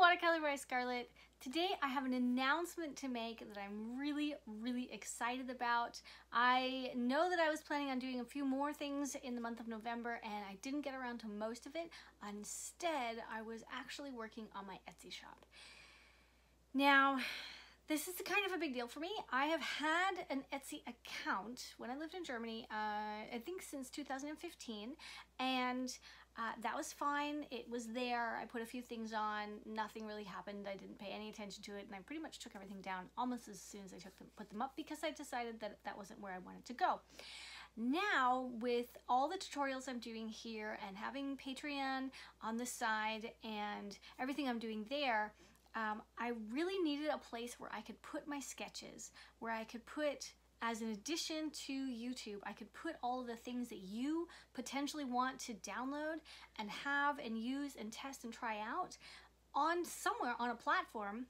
Watercolor by Scarlett. Today I have an announcement to make that I'm really excited about. I know that I was planning on doing a few more things in the month of November and I didn't get around to most of it. Instead, I was actually working on my Etsy shop. Now, this is kind of a big deal for me. I have had an Etsy account when I lived in Germany, I think since 2015, and that was fine. It was there. I put a few things on. Nothing really happened. I didn't pay any attention to it, and I pretty much took everything down almost as soon as I put them up because I decided that that wasn't where I wanted to go. Now, with all the tutorials I'm doing here and having Patreon on the side and everything I'm doing there, I really needed a place where I could put my sketches, where I could put, as an addition to YouTube, I could put all of the things that you potentially want to download and have and use and test and try out on somewhere on a platform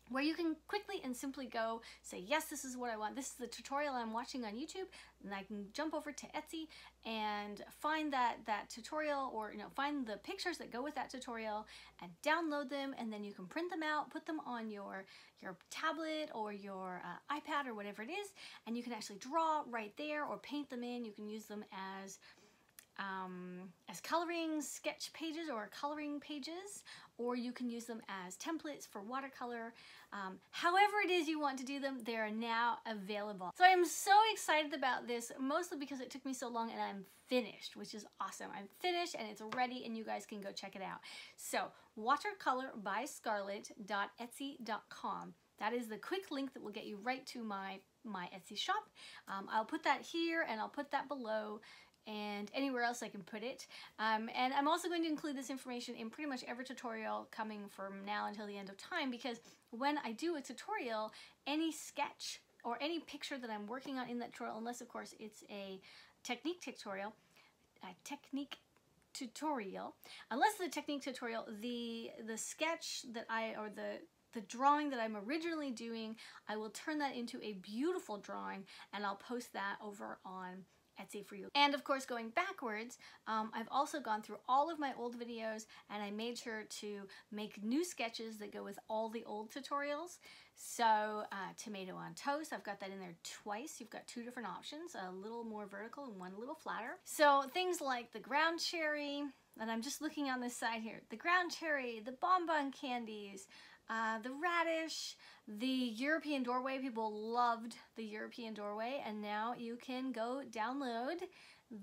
where you can quickly and simply go say, yes, this is what I want. This is the tutorial I'm watching on YouTube, and I can jump over to Etsy and find that tutorial, or find the pictures that go with that tutorial and download them, and then you can print them out, put them on your tablet or your iPad or whatever it is, and you can actually draw right there or paint them in. You can use them as coloring sketch pages or coloring pages, or you can use them as templates for watercolor. However it is you want to do them, they are now available. So I am so excited about this, mostly because it took me so long and I'm finished, which is awesome. I'm finished and it's ready and you guys can go check it out. So watercolorbyscarlett.etsy.com. That is the quick link that will get you right to my Etsy shop. I'll put that here and I'll put that below and anywhere else I can put it. And I'm also going to include this information in pretty much every tutorial coming from now until the end of time, because when I do a tutorial, any sketch or any picture that I'm working on in that tutorial, unless of course it's a technique tutorial, unless the technique tutorial, the sketch that the drawing that I'm originally doing, I will turn that into a beautiful drawing and I'll post that over on Etsy for you. And of course, going backwards, I've also gone through all of my old videos and I made sure to make new sketches that go with all the old tutorials. So tomato on toast, I've got that in there twice. You've got two different options, a little more vertical and one a little flatter. So things like the ground cherry, and I'm just looking on this side here, the ground cherry, the bonbon candies, the radish, the European doorway. People loved the European doorway, and now you can go download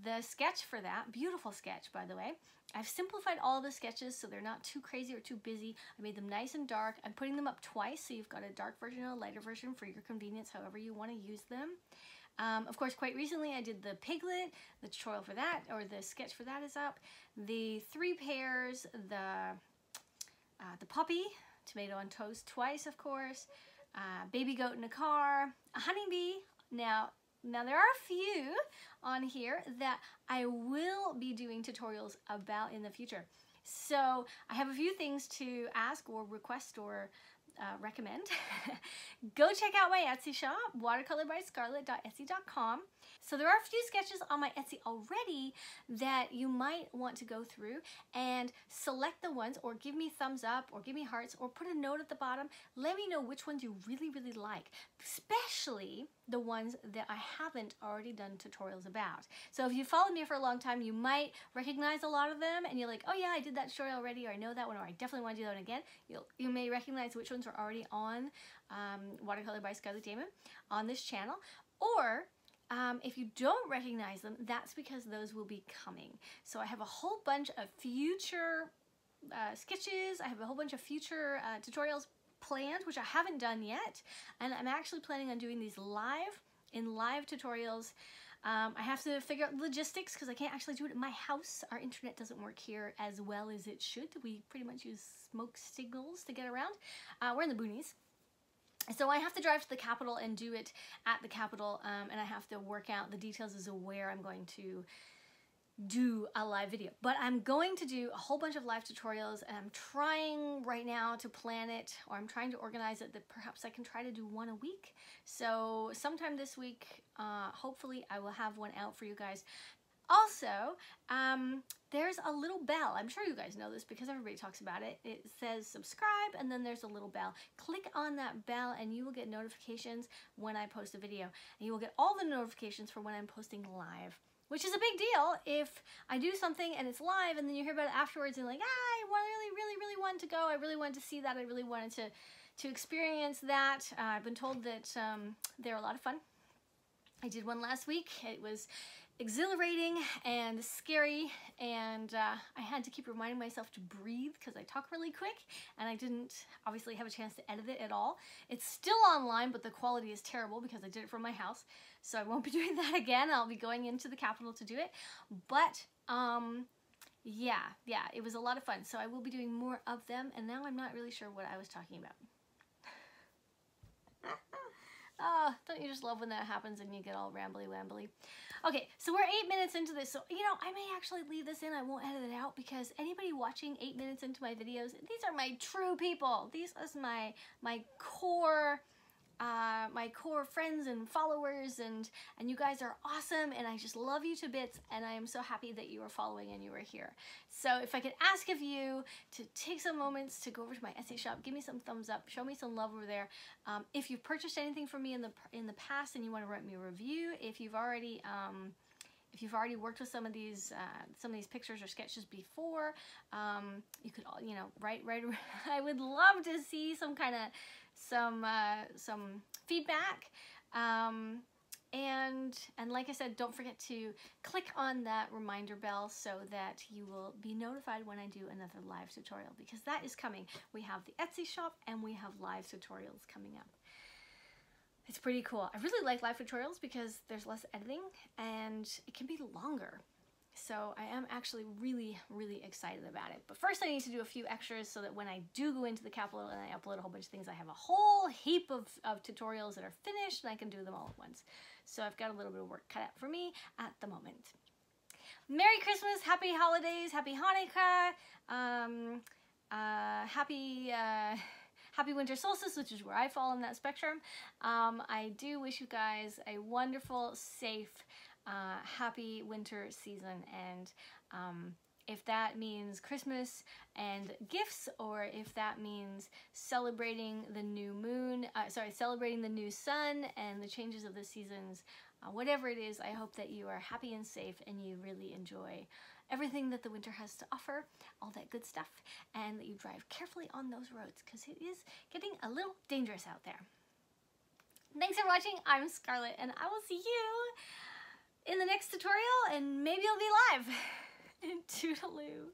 the sketch for that. Beautiful sketch, by the way. I've simplified all the sketches so they're not too crazy or too busy. I made them nice and dark. I'm putting them up twice, so you've got a dark version and a lighter version for your convenience, however you want to use them. Of course, quite recently I did the piglet. The tutorial for that, or the sketch for that, is up. The 3 pairs, the puppy, tomato on toast twice, of course, baby goat in a car, a honeybee. Now there are a few on here that I will be doing tutorials about in the future. So I have a few things to ask or request or recommend. Go check out my Etsy shop, watercolorbyscarlett.etsy.com. So there are a few sketches on my Etsy already that you might want to go through and select the ones, or give me thumbs up or give me hearts or put a note at the bottom. Let me know which ones you really like, especially the ones that I haven't already done tutorials about. So if you followed me for a long time, you might recognize a lot of them and you're like, oh yeah, I did that tutorial already, or I know that one, or I definitely want to do that one again. You may recognize which ones are already on Watercolor by Scarlett Damen on this channel, or if you don't recognize them, that's because those will be coming. So I have a whole bunch of future sketches, I have a whole bunch of future tutorials planned, which I haven't done yet, and I'm actually planning on doing these live tutorials. I have to figure out logistics because I can't actually do it in my house. Our internet doesn't work here as well as it should. We pretty much use smoke signals to get around. We're in the boonies. So I have to drive to the capital and do it at the capital, and I have to work out the details as to where I'm going to do a live video. But I'm going to do a whole bunch of live tutorials, and I'm trying right now to plan it, or I'm trying to organize it that perhaps I can try to do one a week. So sometime this week, hopefully I will have one out for you guys. Also, there's a little bell. I'm sure you guys know this because everybody talks about it. It says subscribe, and then there's a little bell. Click on that bell and you will get notifications when I post a video. And you will get all the notifications for when I'm posting live, which is a big deal if I do something and it's live and then you hear about it afterwards and like, I really wanted to go. I really wanted to see that. I really wanted to experience that. I've been told that they're a lot of fun. I did one last week. It was exhilarating and scary, and I had to keep reminding myself to breathe because I talk really quick, and I didn't obviously have a chance to edit it at all. It's still online, but the quality is terrible because I did it from my house, so I won't be doing that again. I'll be going into the Capitol to do it, but yeah, it was a lot of fun, so I will be doing more of them, and now I'm not really sure what I was talking about. Oh, don't you just love when that happens and you get all rambly-wambly? Okay, so we're 8 minutes into this, so, you know, I may actually leave this in. I won't edit it out because anybody watching 8 minutes into my videos, these are my true people. These are my core friends and followers, and you guys are awesome, and I just love you to bits, and I am so happy that you are following and you are here. So if I could ask of you to take some moments to go over to my Etsy shop, give me some thumbs up, show me some love over there. If you've purchased anything from me in the past and you want to write me a review, if you've already worked with some of these pictures or sketches before, you could, you know, write. I would love to see some feedback. And like I said, don't forget to click on that reminder bell so that you will be notified when I do another live tutorial, because that is coming. We have the Etsy shop and we have live tutorials coming up. It's pretty cool. I really like live tutorials because there's less editing and it can be longer. So I am actually really, really excited about it. But first I need to do a few extras so that when I do go into the Capitol and I upload a whole bunch of things, I have a whole heap of tutorials that are finished and I can do them all at once. So I've got a little bit of work cut out for me at the moment. Merry Christmas, Happy Holidays, Happy Hanukkah, Happy Winter Solstice, which is where I fall in that spectrum. I do wish you guys a wonderful, safe, happy winter season, and if that means Christmas and gifts, or if that means celebrating the new moon, celebrating the new sun and the changes of the seasons, whatever it is, I hope that you are happy and safe and you really enjoy everything that the winter has to offer, all that good stuff, and that you drive carefully on those roads because it is getting a little dangerous out there. Thanks for watching. I'm Scarlett, and I will see you in the next tutorial, and maybe I'll be live. Toodaloo.